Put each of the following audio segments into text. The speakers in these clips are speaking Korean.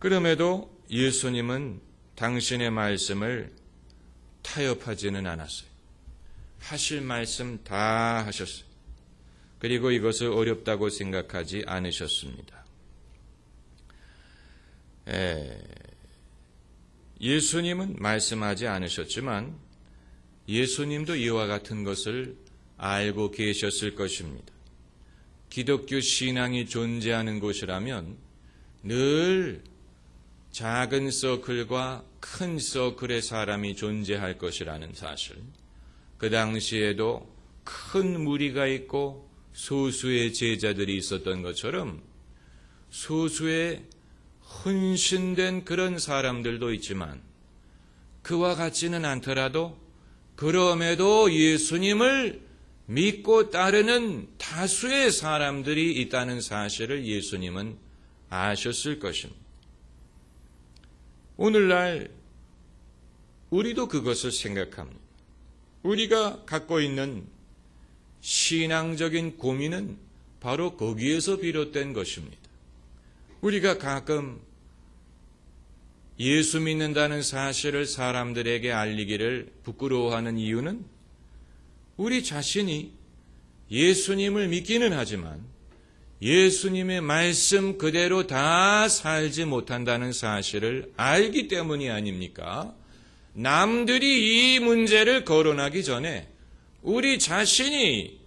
그럼에도 예수님은 당신의 말씀을 타협하지는 않았어요. 하실 말씀 다 하셨어요. 그리고 이것을 어렵다고 생각하지 않으셨습니다. 예수님은 말씀하지 않으셨지만 예수님도 이와 같은 것을 알고 계셨을 것입니다. 기독교 신앙이 존재하는 곳이라면 늘 작은 서클과 큰 서클의 사람이 존재할 것이라는 사실, 그 당시에도 큰 무리가 있고 소수의 제자들이 있었던 것처럼 소수의 헌신된 그런 사람들도 있지만 그와 같지는 않더라도 그럼에도 예수님을 믿고 따르는 다수의 사람들이 있다는 사실을 예수님은 아셨을 것입니다. 오늘날 우리도 그것을 생각합니다. 우리가 갖고 있는 신앙적인 고민은 바로 거기에서 비롯된 것입니다. 우리가 가끔 예수 믿는다는 사실을 사람들에게 알리기를 부끄러워하는 이유는 우리 자신이 예수님을 믿기는 하지만 예수님의 말씀 그대로 다 살지 못한다는 사실을 알기 때문이 아닙니까? 남들이 이 문제를 거론하기 전에 우리 자신이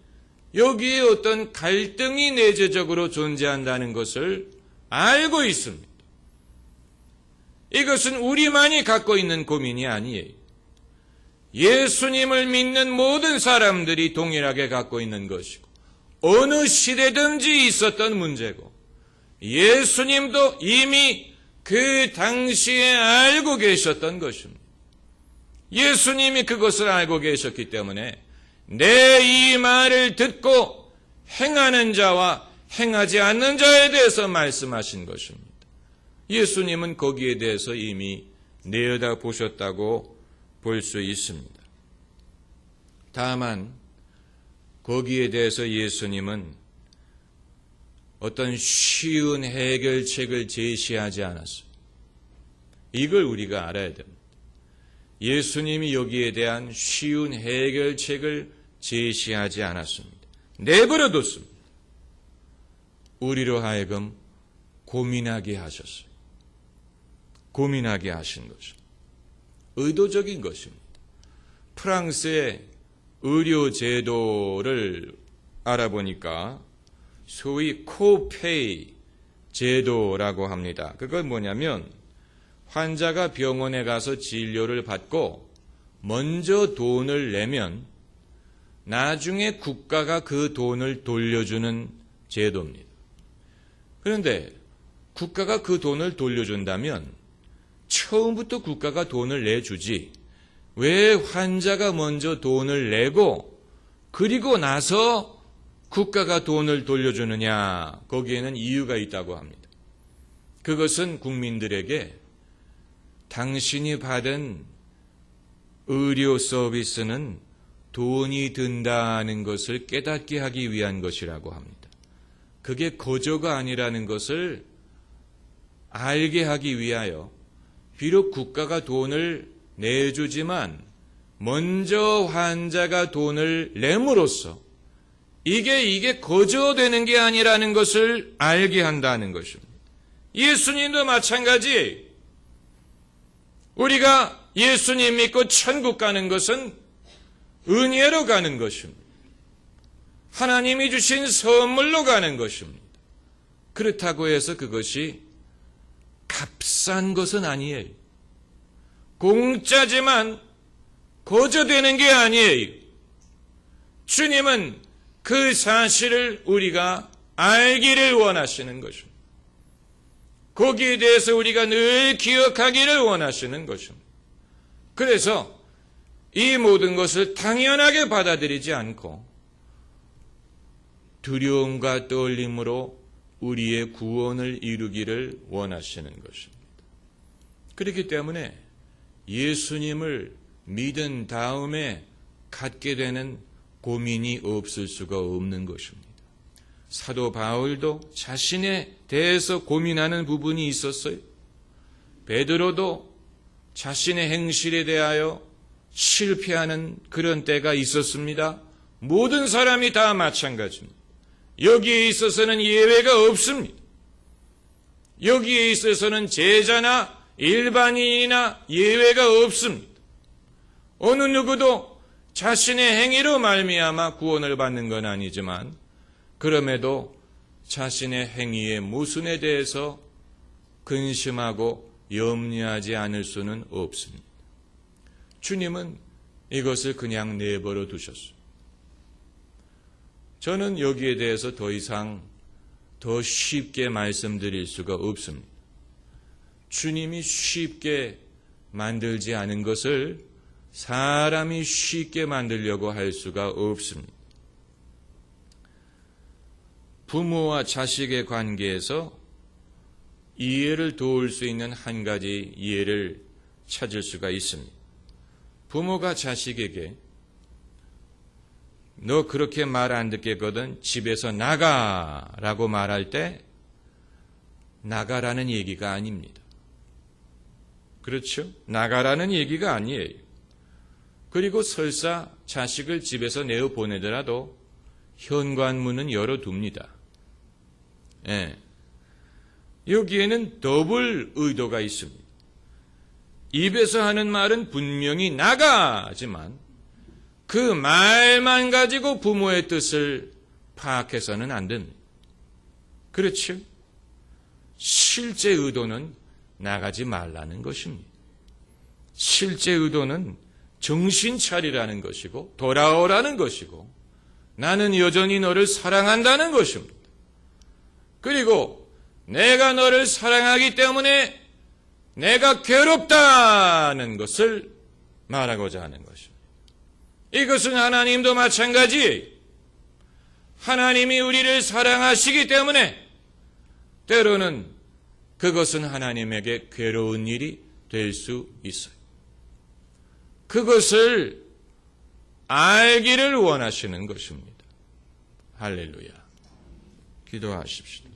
여기에 어떤 갈등이 내재적으로 존재한다는 것을 알고 있습니다. 이것은 우리만이 갖고 있는 고민이 아니에요. 예수님을 믿는 모든 사람들이 동일하게 갖고 있는 것이고 어느 시대든지 있었던 문제고 예수님도 이미 그 당시에 알고 계셨던 것입니다. 예수님이 그것을 알고 계셨기 때문에 내 이 말을 듣고 행하는 자와 행하지 않는 자에 대해서 말씀하신 것입니다. 예수님은 거기에 대해서 이미 내려다보셨다고 볼 수 있습니다. 다만 거기에 대해서 예수님은 어떤 쉬운 해결책을 제시하지 않았어요. 이걸 우리가 알아야 됩니다. 예수님이 여기에 대한 쉬운 해결책을 제시하지 않았습니다. 내버려뒀습니다. 우리로 하여금 고민하게 하셨어요. 고민하게 하신 것입니다. 의도적인 것입니다. 프랑스의 의료 제도를 알아보니까 소위 코페이 제도라고 합니다. 그건 뭐냐면 환자가 병원에 가서 진료를 받고 먼저 돈을 내면 나중에 국가가 그 돈을 돌려주는 제도입니다. 그런데 국가가 그 돈을 돌려준다면 처음부터 국가가 돈을 내주지 왜 환자가 먼저 돈을 내고 그리고 나서 국가가 돈을 돌려주느냐? 거기에는 이유가 있다고 합니다. 그것은 국민들에게 당신이 받은 의료 서비스는 돈이 든다는 것을 깨닫게 하기 위한 것이라고 합니다. 그게 거저가 아니라는 것을 알게 하기 위하여 비록 국가가 돈을 내주지만 먼저 환자가 돈을 내므로써 이게 거저되는 게 아니라는 것을 알게 한다는 것입니다. 예수님도 마찬가지. 우리가 예수님 믿고 천국 가는 것은 은혜로 가는 것입니다. 하나님이 주신 선물로 가는 것입니다. 그렇다고 해서 그것이 값싼 것은 아니에요. 공짜지만 거저되는 게 아니에요. 주님은 그 사실을 우리가 알기를 원하시는 것입니다. 거기에 대해서 우리가 늘 기억하기를 원하시는 것입니다. 그래서 이 모든 것을 당연하게 받아들이지 않고 두려움과 떨림으로 우리의 구원을 이루기를 원하시는 것입니다. 그렇기 때문에 예수님을 믿은 다음에 갖게 되는 고민이 없을 수가 없는 것입니다. 사도 바울도 자신에 대해서 고민하는 부분이 있었어요. 베드로도 자신의 행실에 대하여 실패하는 그런 때가 있었습니다. 모든 사람이 다 마찬가지입니다. 여기에 있어서는 예외가 없습니다. 여기에 있어서는 제자나 일반인이나 예외가 없습니다. 어느 누구도 자신의 행위로 말미암아 구원을 받는 건 아니지만 그럼에도 자신의 행위의 모순에 대해서 근심하고 염려하지 않을 수는 없습니다. 주님은 이것을 그냥 내버려 두셨어요. 저는 여기에 대해서 더 이상 더 쉽게 말씀드릴 수가 없습니다. 주님이 쉽게 만들지 않은 것을 사람이 쉽게 만들려고 할 수가 없습니다. 부모와 자식의 관계에서 이해를 도울 수 있는 한 가지 예를 찾을 수가 있습니다. 부모가 자식에게 너 그렇게 말 안 듣겠거든 집에서 나가라고 말할 때 나가라는 얘기가 아닙니다. 그렇죠? 나가라는 얘기가 아니에요. 그리고 설사 자식을 집에서 내어 보내더라도 현관문은 열어둡니다. 예. 여기에는 더블 의도가 있습니다. 입에서 하는 말은 분명히 나가지만 그 말만 가지고 부모의 뜻을 파악해서는 안 됩니다. 그렇죠? 실제 의도는 나가지 말라는 것입니다. 실제 의도는 정신 차리라는 것이고 돌아오라는 것이고 나는 여전히 너를 사랑한다는 것입니다. 그리고 내가 너를 사랑하기 때문에 내가 괴롭다는 것을 말하고자 하는 것입니다. 이것은 하나님도 마찬가지예요. 하나님이 우리를 사랑하시기 때문에 때로는 그것은 하나님에게 괴로운 일이 될 수 있어요. 그것을 알기를 원하시는 것입니다. 할렐루야. 기도하십시오.